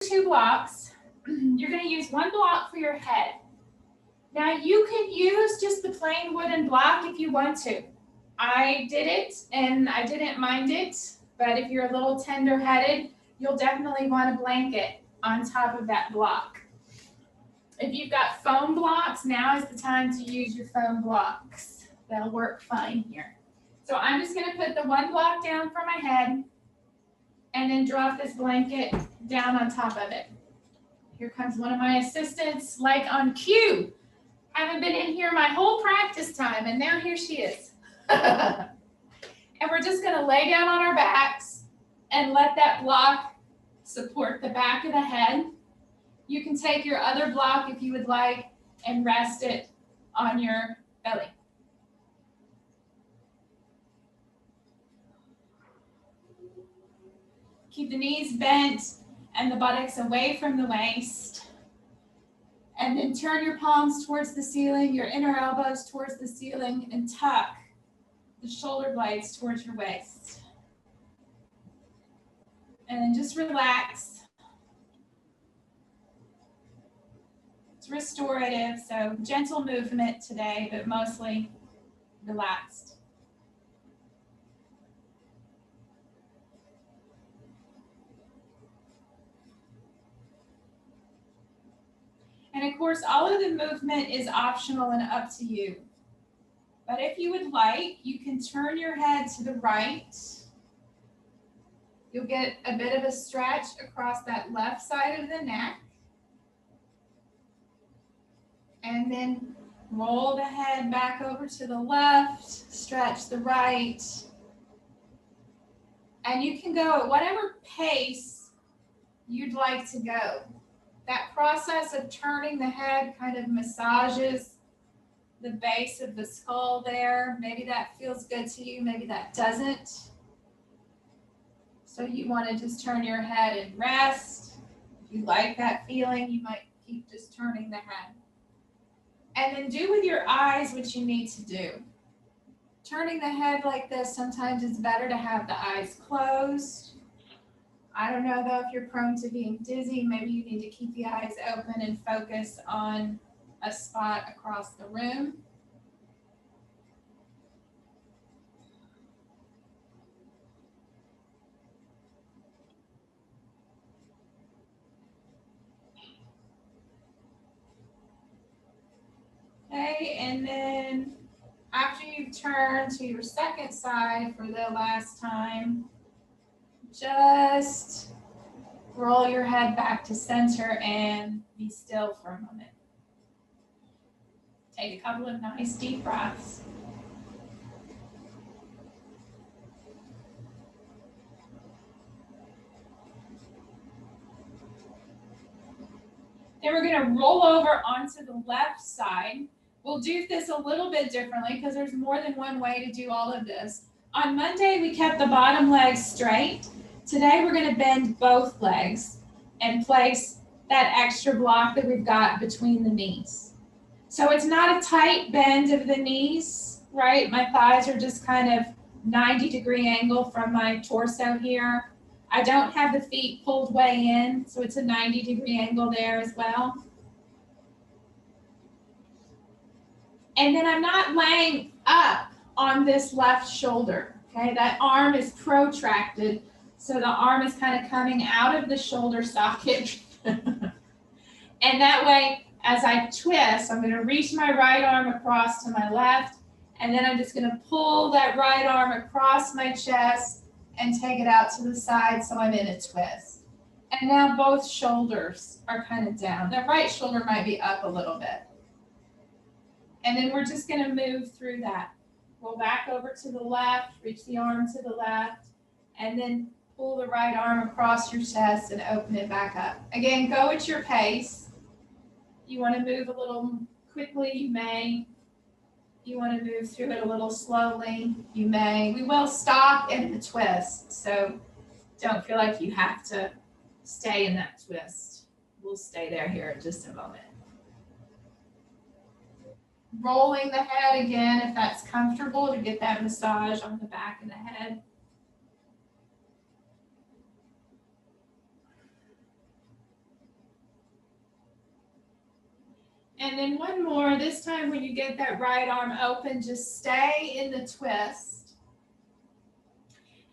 2 blocks. You're going to use 1 block for your head. Now you can use just the plain wooden block if you want to. I did it and I didn't mind it, but if you're a little tender-headed, you'll definitely want a blanket on top of that block. If you've got foam blocks, now is the time to use your foam blocks. They'll work fine here. So I'm just going to put the 1 block down for my head and then drop this blanket down on top of it. Here comes one of my assistants, like on cue. Haven't been in here my whole practice time, and now here she is. And we're just going to lay down on our backs and let that block support the back of the head. You can take your other block if you would like and rest it on your belly. Keep the knees bent and the buttocks away from the waist. And then turn your palms towards the ceiling, your inner elbows towards the ceiling, and tuck the shoulder blades towards your waist. And then just relax. It's restorative, so gentle movement today, but mostly relaxed. And of course, all of the movement is optional and up to you. But if you would like, you can turn your head to the right. You'll get a bit of a stretch across that left side of the neck. And then roll the head back over to the left, stretch the right. And you can go at whatever pace you'd like to go. That process of turning the head kind of massages the base of the skull there. Maybe that feels good to you, maybe that doesn't. So you want to just turn your head and rest. If you like that feeling, you might keep just turning the head. And then do with your eyes what you need to do. Turning the head like this, sometimes it's better to have the eyes closed. I don't know though if you're prone to being dizzy, maybe you need to keep the eyes open and focus on a spot across the room. Okay, and then after you turn to your second side for the last time, just roll your head back to center and be still for a moment. Take a couple of nice deep breaths. Then we're going to roll over onto the left side. We'll do this a little bit differently because there's more than one way to do all of this. On Monday, we kept the bottom leg straight. Today, we're going to bend both legs and place that extra block that we've got between the knees. So it's not a tight bend of the knees, right? My thighs are just kind of 90-degree angle from my torso here. I don't have the feet pulled way in, so it's a 90-degree angle there as well. And then I'm not laying up on this left shoulder, okay? That arm is protracted, so the arm is kind of coming out of the shoulder socket. And that way, as I twist, I'm going to reach my right arm across to my left, and then I'm just going to pull that right arm across my chest and take it out to the side so I'm in a twist. And now both shoulders are kind of down. The right shoulder might be up a little bit. And then we're just going to move through that. Roll back over to the left, reach the arm to the left, and then pull the right arm across your chest and open it back up. Again, go at your pace. You want to move a little quickly, you may. You want to move through it a little slowly, you may. We will stop in the twist, so don't feel like you have to stay in that twist. We'll stay there here in just a moment. Rolling the head again if that's comfortable to get that massage on the back of the head. And then one more, this time when you get that right arm open, just stay in the twist.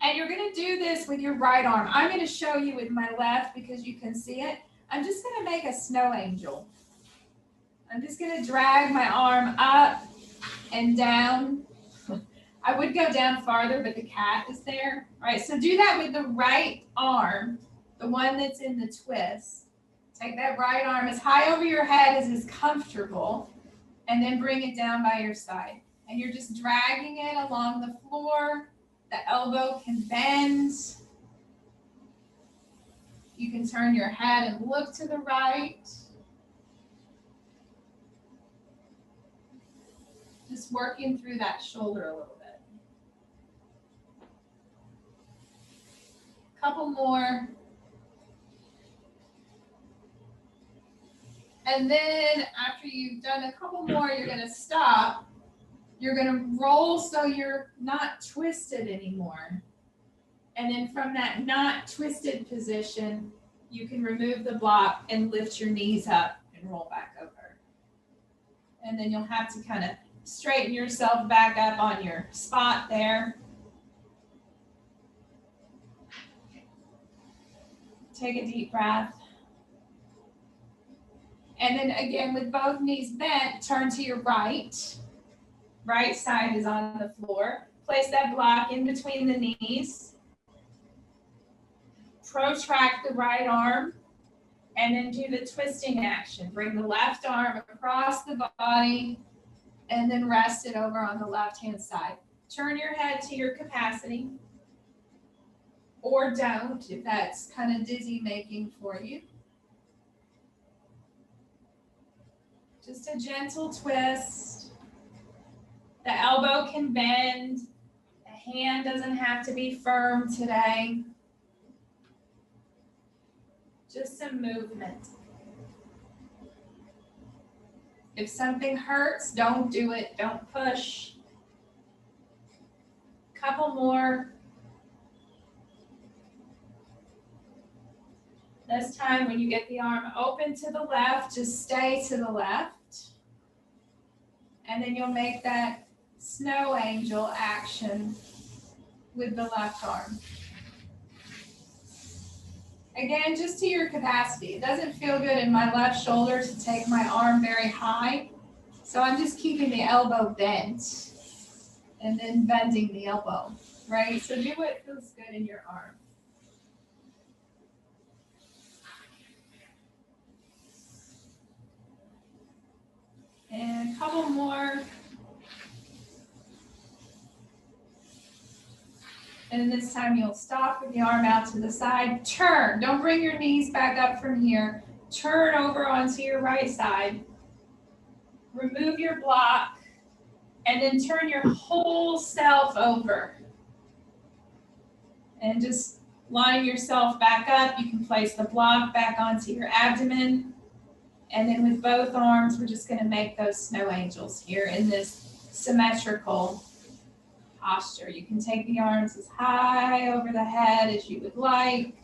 And you're gonna do this with your right arm. I'm gonna show you with my left because you can see it. I'm just gonna make a snow angel. I'm just gonna drag my arm up and down. I would go down farther, but the cat is there. All right, so do that with the right arm, the one that's in the twist. Take that right arm as high over your head as is comfortable, and then bring it down by your side. And you're just dragging it along the floor. The elbow can bend. You can turn your head and look to the right. Just working through that shoulder a little bit. Couple more. And then after you've done a couple more, you're going to stop. You're going to roll so you're not twisted anymore. And then from that not twisted position, you can remove the block and lift your knees up and roll back over. And then you'll have to kind of straighten yourself back up on your spot there. Take a deep breath. And then again, with both knees bent, turn to your right. Right side is on the floor. Place that block in between the knees. Protract the right arm. And then do the twisting action. Bring the left arm across the body and then rest it over on the left-hand side. Turn your head to your capacity. Or don't, if that's kind of dizzy making for you. Just a gentle twist. The elbow can bend. The hand doesn't have to be firm today. Just some movement. If something hurts, don't do it. Don't push. Couple more. This time, when you get the arm open to the left, just stay to the left. And then you'll make that snow angel action with the left arm. Again, just to your capacity. It doesn't feel good in my left shoulder to take my arm very high. So I'm just keeping the elbow bent and then bending the elbow, right? So do what feels good in your arm. And a couple more. And this time you'll stop with the arm out to the side. Turn. Don't bring your knees back up from here. Turn over onto your right side. Remove your block. And then turn your whole self over. And just line yourself back up. You can place the block back onto your abdomen. And then with both arms, we're just going to make those snow angels here in this symmetrical posture. You can take the arms as high over the head as you would like.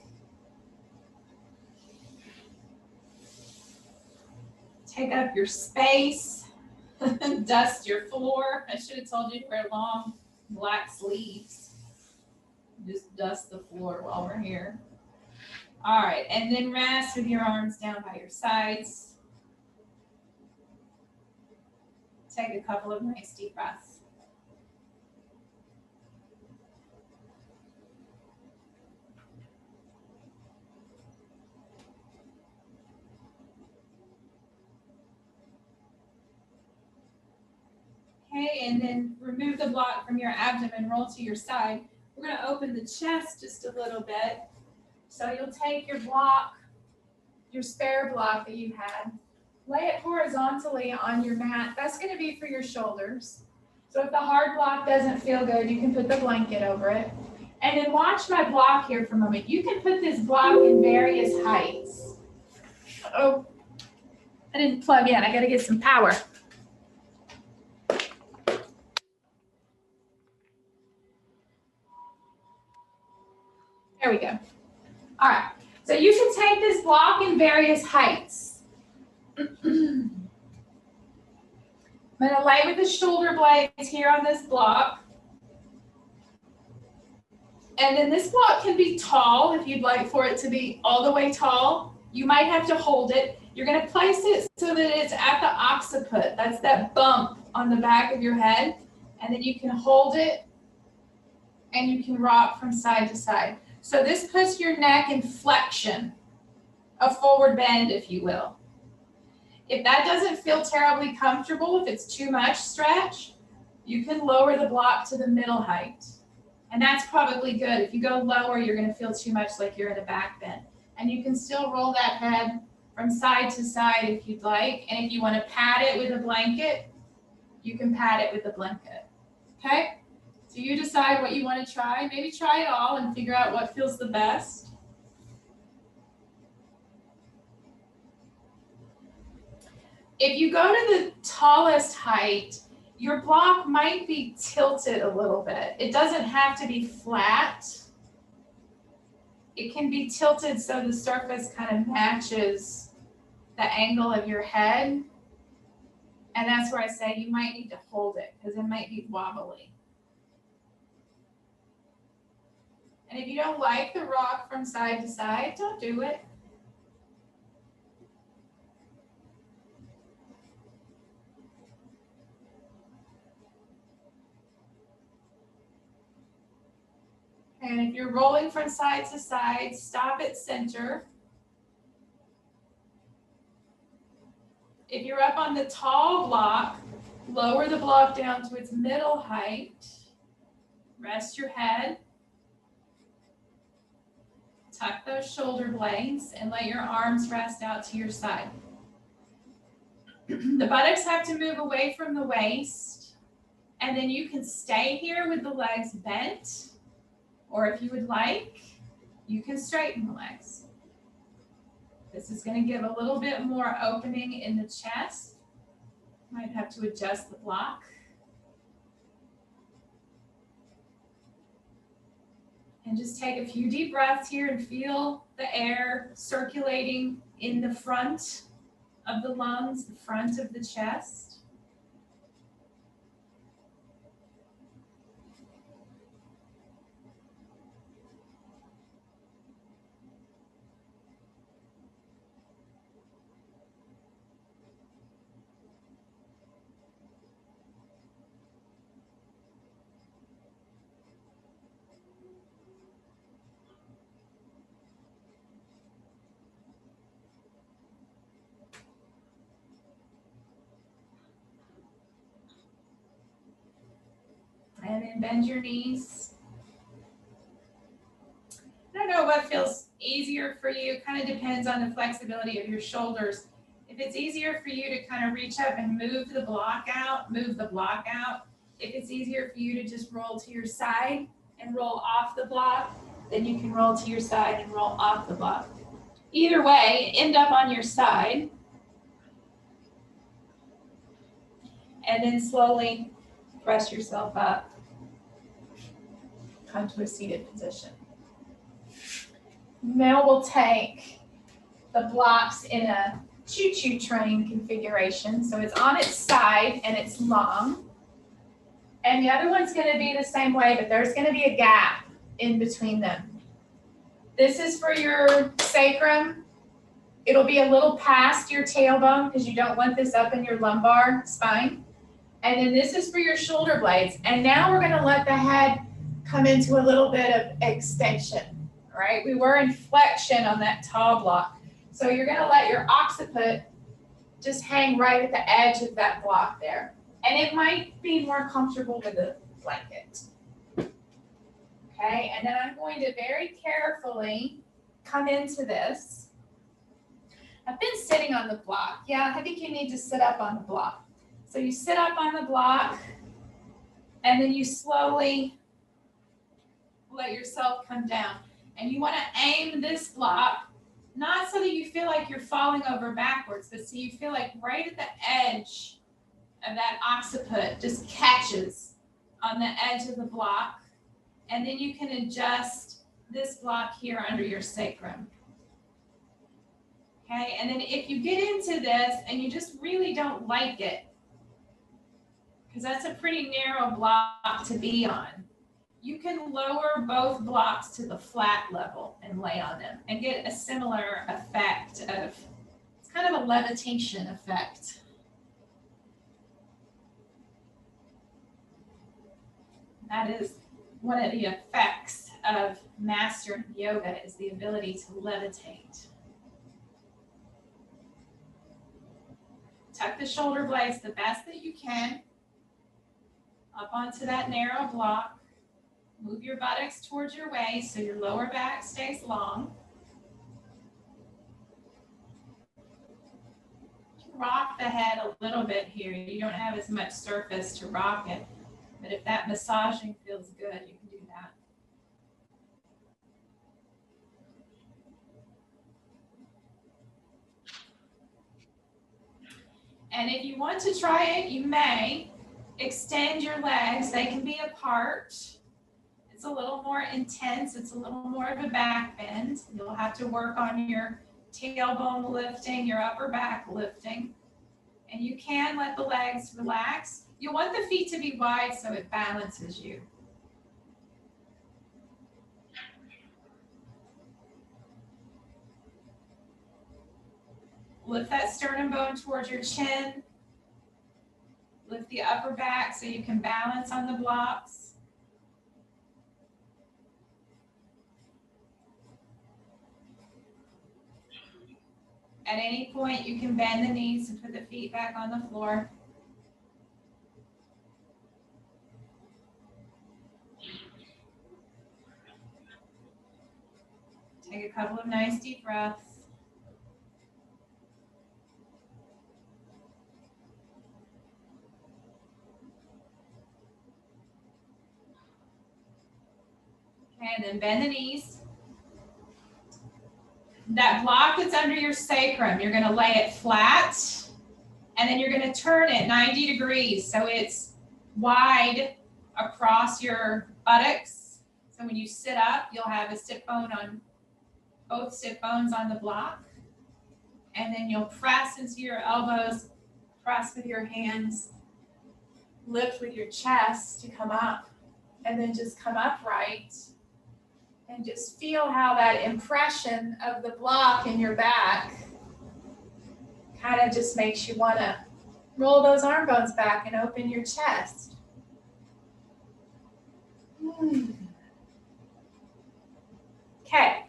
Take up your space. Dust your floor. I should have told you to wear long black sleeves. Just dust the floor while we're here. All right, and then rest with your arms down by your sides. Take a couple of nice deep breaths. Okay, and then remove the block from your abdomen, roll to your side. We're going to open the chest just a little bit. So you'll take your block, your spare block that you had, lay it horizontally on your mat. That's going to be for your shoulders. So if the hard block doesn't feel good, you can put the blanket over it. And then watch my block here for a moment. You can put this block in various heights. Oh, I didn't plug in. I got to get some power. There we go. All right. So you can take this block in various heights. I'm going to lay with the shoulder blades here on this block. And then this block can be tall if you'd like for it to be all the way tall. You might have to hold it. You're going to place it so that it's at the occiput. That's that bump on the back of your head. And then you can hold it and you can rock from side to side. So this puts your neck in flexion, a forward bend, if you will. If that doesn't feel terribly comfortable, if it's too much stretch, you can lower the block to the middle height. And that's probably good. If you go lower, you're going to feel too much like you're in a back bend. And you can still roll that head from side to side if you'd like. And if you want to pad it with a blanket, you can pad it with a blanket. Okay? So you decide what you want to try. Maybe try it all and figure out what feels the best. If you go to the tallest height, your block might be tilted a little bit. It doesn't have to be flat. It can be tilted so the surface kind of matches the angle of your head. And that's where I say you might need to hold it because it might be wobbly. And if you don't like the rock from side to side, don't do it. And if you're rolling from side to side, stop at center. If you're up on the tall block, lower the block down to its middle height. Rest your head. Tuck those shoulder blades and let your arms rest out to your side. The buttocks have to move away from the waist. And then you can stay here with the legs bent. Or if you would like, you can straighten the legs. This is going to give a little bit more opening in the chest. Might have to adjust the block. And just take a few deep breaths here and feel the air circulating in the front of the lungs, the front of the chest. And then bend your knees. I don't know what feels easier for you. It kind of depends on the flexibility of your shoulders. If it's easier for you to kind of reach up and move the block out, move the block out. If it's easier for you to just roll to your side and roll off the block, then you can roll to your side and roll off the block. Either way, end up on your side. And then slowly press yourself up. Come to a seated position. Now we'll take the blocks in a choo-choo train configuration. So it's on its side and it's long. And the other one's going to be the same way, but there's going to be a gap in between them. This is for your sacrum. It'll be a little past your tailbone because you don't want this up in your lumbar spine. And then this is for your shoulder blades. And now we're going to let the head come into a little bit of extension, right? We were in flexion on that tall block. So you're going to let your occiput just hang right at the edge of that block there. And it might be more comfortable with a blanket. Okay, and then I'm going to very carefully come into this. I've been sitting on the block. Yeah, I think you need to sit up on the block. So you sit up on the block, and then you slowly let yourself come down. And you want to aim this block, not so that you feel like you're falling over backwards, but so you feel like right at the edge of that occiput just catches on the edge of the block. And then you can adjust this block here under your sacrum. Okay, and then if you get into this and you just really don't like it, because that's a pretty narrow block to be on. You can lower both blocks to the flat level and lay on them and get a similar effect of, it's kind of a levitation effect. That is one of the effects of mastering yoga, is the ability to levitate. Tuck the shoulder blades the best that you can up onto that narrow block. Move your buttocks towards your waist so your lower back stays long. Rock the head a little bit here. You don't have as much surface to rock it, but if that massaging feels good, you can do that. And if you want to try it, you may extend your legs. They can be apart. It's a little more intense. It's a little more of a back bend. You'll have to work on your tailbone lifting, your upper back lifting. And you can let the legs relax. You want the feet to be wide so it balances you. Lift that sternum bone towards your chin. Lift the upper back so you can balance on the blocks. At any point, you can bend the knees and put the feet back on the floor. Take a couple of nice deep breaths. Okay, and then bend the knees. That block that's under your sacrum, you're going to lay it flat, and then you're going to turn it 90 degrees so it's wide across your buttocks. So when you sit up, you'll have a sit bone on, both sit bones on the block, and then you'll press into your elbows, press with your hands, lift with your chest to come up, and then just come upright. And just feel how that impression of the block in your back kind of just makes you want to roll those arm bones back and open your chest. Okay,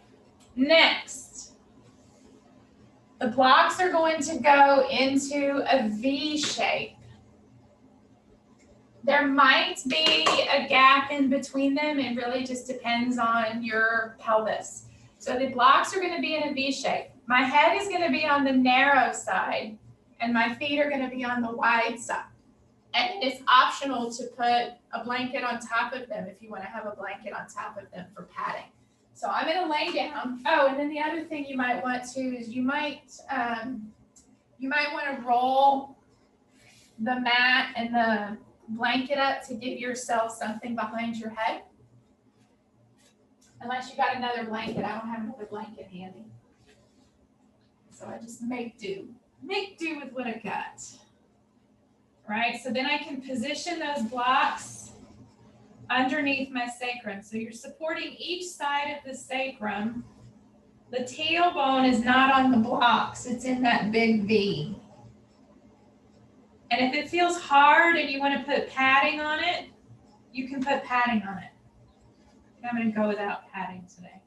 next. The blocks are going to go into a V shape. There might be a gap in between them. It really just depends on your pelvis. So the blocks are going to be in a V shape. My head is going to be on the narrow side, and my feet are going to be on the wide side. And it's optional to put a blanket on top of them if you want to have a blanket on top of them for padding. So I'm going to lay down. Oh, and then the other thing you might want to is you might want to roll the mat and the blanket up to give yourself something behind your head. Unless you got another blanket. I don't have another blanket handy. So I just make do with what I got. Right, so then I can position those blocks underneath my sacrum. So you're supporting each side of the sacrum. The tailbone is not on the blocks. It's in that big V. And if it feels hard and you want to put padding on it, you can put padding on it. I'm going to go without padding today.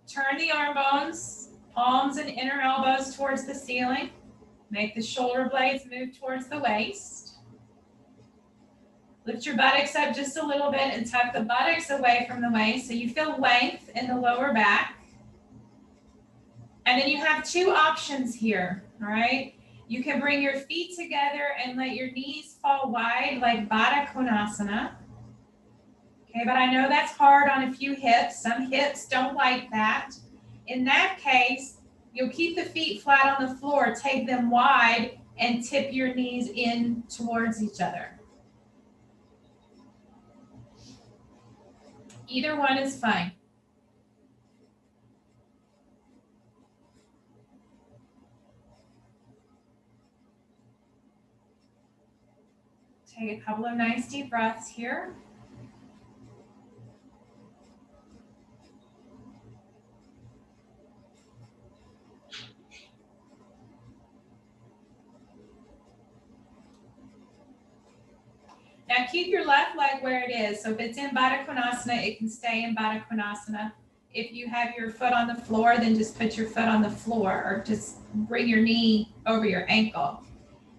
Turn the arm bones, palms and inner elbows towards the ceiling. Make the shoulder blades move towards the waist. Lift your buttocks up just a little bit and tuck the buttocks away from the waist so you feel length in the lower back. And then you have two options here, all right? You can bring your feet together and let your knees fall wide like Baddha Konasana. Okay, but I know that's hard on a few hips. Some hips don't like that. In that case, you'll keep the feet flat on the floor, take them wide, and tip your knees in towards each other. Either one is fine. Take a couple of nice deep breaths here. Now keep your left leg where it is. So if it's in Baddha Konasana, it can stay in Baddha Konasana. If you have your foot on the floor, then just put your foot on the floor or just bring your knee over your ankle.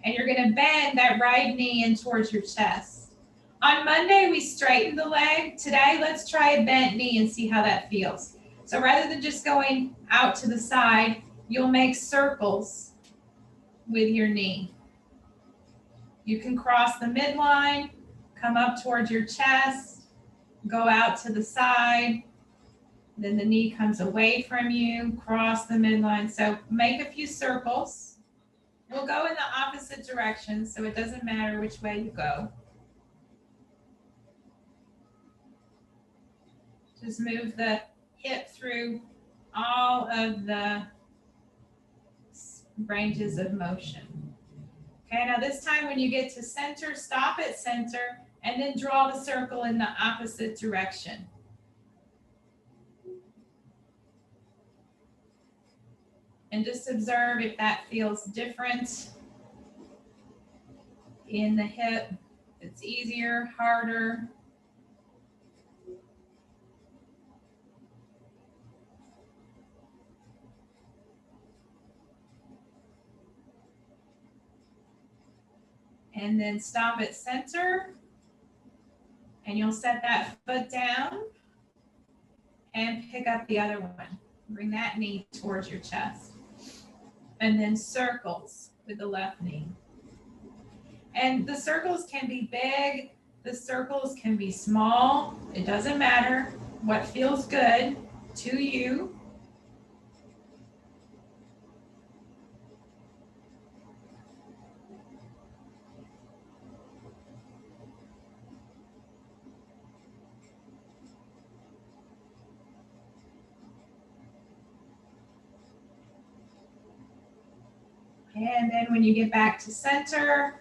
And you're gonna bend that right knee in towards your chest. On Monday, we straightened the leg. Today, let's try a bent knee and see how that feels. So rather than just going out to the side, you'll make circles with your knee. You can cross the midline, come up towards your chest, go out to the side, then the knee comes away from you, cross the midline. So make a few circles. We'll go in the opposite direction, so it doesn't matter which way you go. Just move the hip through all of the ranges of motion. Okay, now this time when you get to center, stop at center, and then draw the circle in the opposite direction. And just observe if that feels different in the hip. It's easier, harder. And then stop at center. And you'll set that foot down and pick up the other one. Bring that knee towards your chest. And then circles with the left knee. And the circles can be big, the circles can be small. It doesn't matter what feels good to you. And then when you get back to center,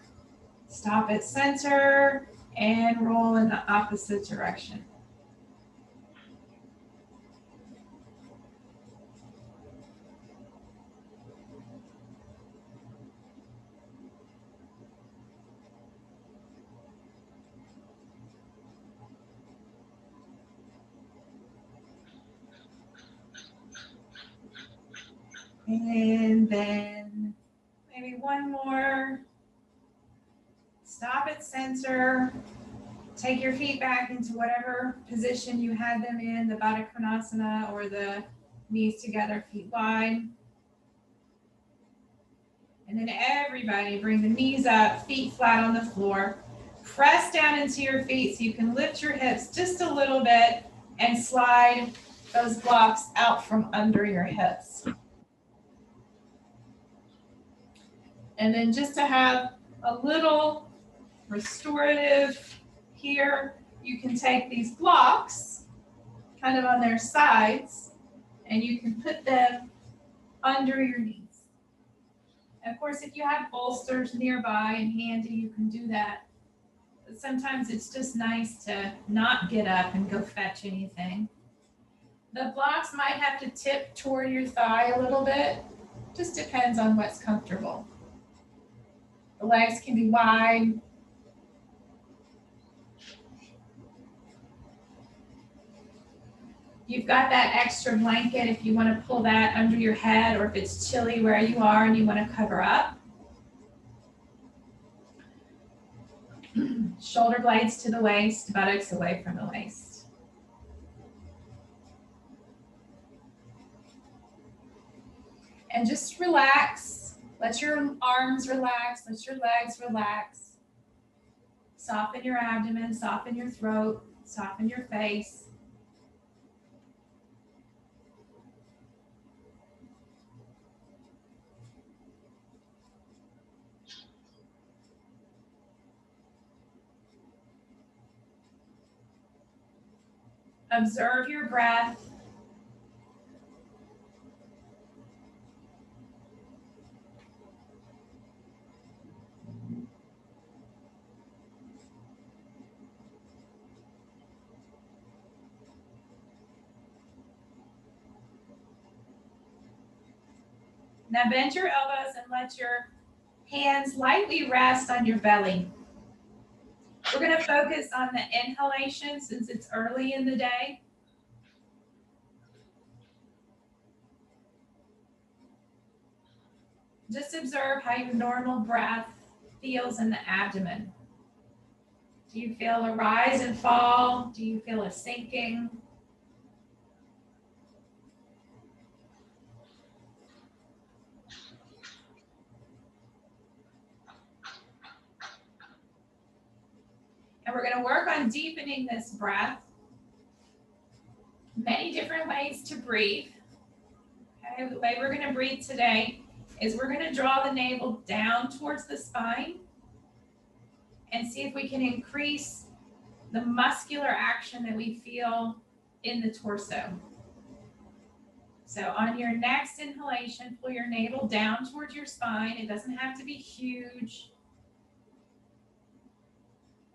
stop at center and roll in the opposite direction. And then maybe one more. Stop at center. Take your feet back into whatever position you had them in, the Baddha Konasana or the knees together, feet wide. And then everybody bring the knees up, feet flat on the floor. Press down into your feet so you can lift your hips just a little bit and slide those blocks out from under your hips. And then just to have a little restorative here, you can take these blocks kind of on their sides and you can put them under your knees. And of course, if you have bolsters nearby and handy, you can do that. But sometimes it's just nice to not get up and go fetch anything. The blocks might have to tip toward your thigh a little bit. Just depends on what's comfortable. The legs can be wide. You've got that extra blanket if you want to pull that under your head or if it's chilly where you are and you want to cover up. Shoulder blades to the waist, buttocks away from the waist. And just relax. Let your arms relax. Let your legs relax. Soften your abdomen, soften your throat, soften your face. Observe your breath. Now bend your elbows and let your hands lightly rest on your belly. We're going to focus on the inhalation since it's early in the day. Just observe how your normal breath feels in the abdomen. Do you feel a rise and fall? Do you feel a sinking? And we're going to work on deepening this breath. Many different ways to breathe. Okay, the way we're going to breathe today is we're going to draw the navel down towards the spine and see if we can increase the muscular action that we feel in the torso. So on your next inhalation, pull your navel down towards your spine. It doesn't have to be huge.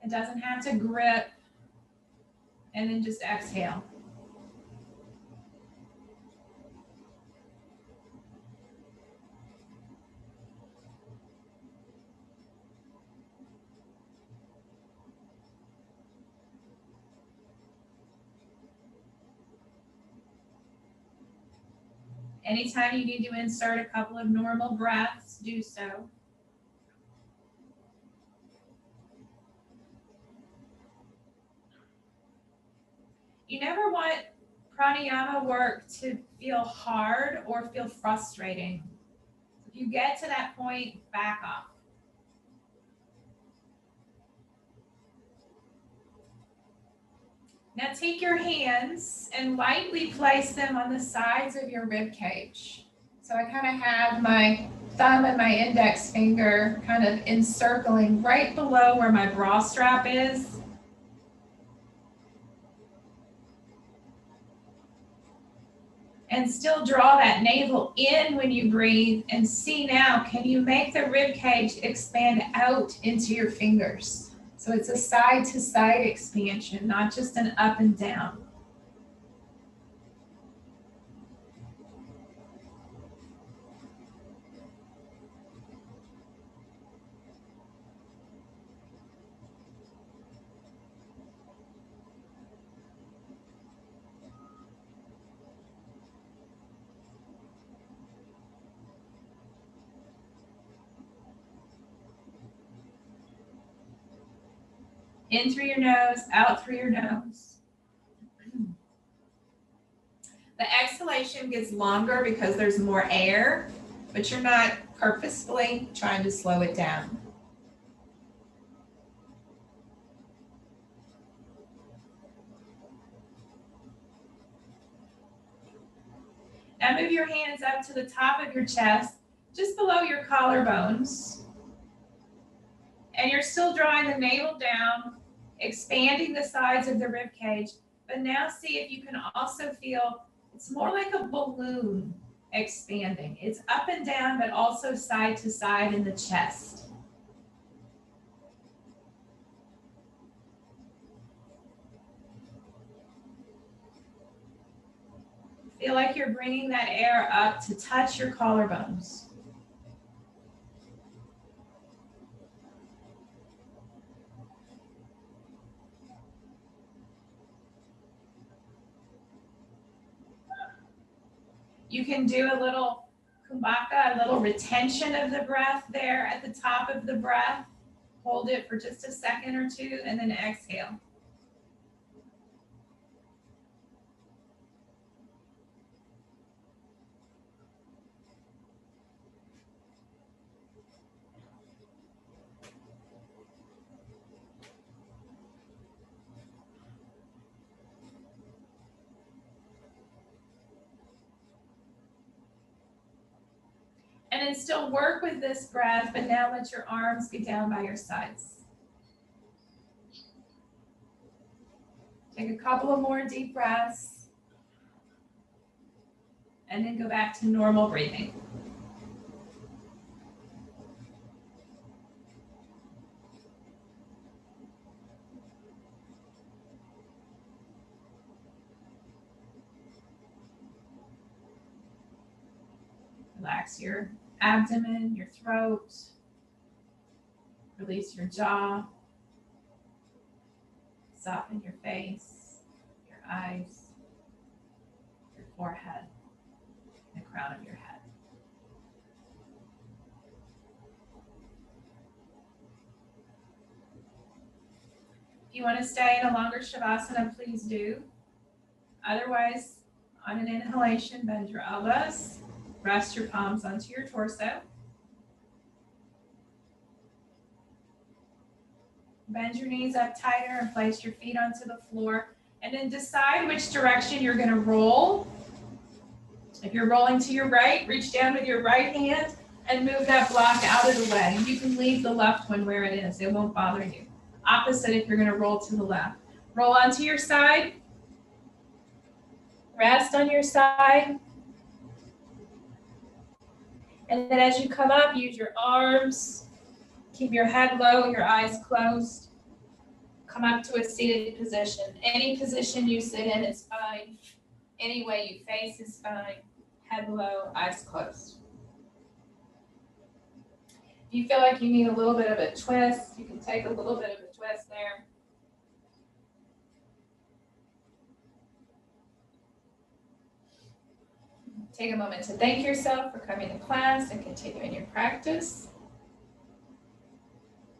It doesn't have to grip. And then just exhale. Anytime you need to insert a couple of normal breaths, do so. You never want pranayama work to feel hard or feel frustrating. If you get to that point, back off. Now take your hands and lightly place them on the sides of your rib cage. So I kind of have my thumb and my index finger kind of encircling right below where my bra strap is. And still draw that navel in when you breathe, and see now, can you make the rib cage expand out into your fingers? So it's a side to side expansion, not just an up and down. In through your nose, out through your nose. The exhalation gets longer because there's more air, but you're not purposefully trying to slow it down. Now move your hands up to the top of your chest, just below your collarbones. And you're still drawing the navel down, expanding the sides of the rib cage. But now see if you can also feel, it's more like a balloon expanding. It's up and down, but also side to side in the chest. Feel like you're bringing that air up to touch your collarbones. You can do a little kumbhaka, a little retention of the breath there at the top of the breath. Hold it for just a second or two and then exhale. And then still work with this breath, but now let your arms be down by your sides. Take a couple of more deep breaths. And then go back to normal breathing. Relax your abdomen, your throat. Release your jaw. Soften your face, your eyes, your forehead, the crown of your head. If you want to stay in a longer Shavasana, please do. Otherwise, on an inhalation, bend your elbows, rest your palms onto your torso. Bend your knees up tighter and place your feet onto the floor. And then decide which direction you're going to roll. If you're rolling to your right, reach down with your right hand and move that block out of the way. You can leave the left one where it is. It won't bother you. Opposite if you're going to roll to the left. Roll onto your side. Rest on your side. And then as you come up, use your arms. Keep your head low, your eyes closed. Come up to a seated position. Any position you sit in is fine. Any way you face is fine. Head low, eyes closed. If you feel like you need a little bit of a twist, you can take a little bit of a twist there. Take a moment to thank yourself for coming to class and continuing your practice.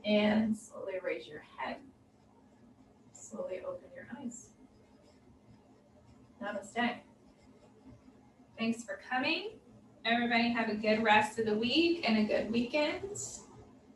And slowly raise your head. Slowly open your eyes. Namaste. Thanks for coming. Everybody have a good rest of the week and a good weekend.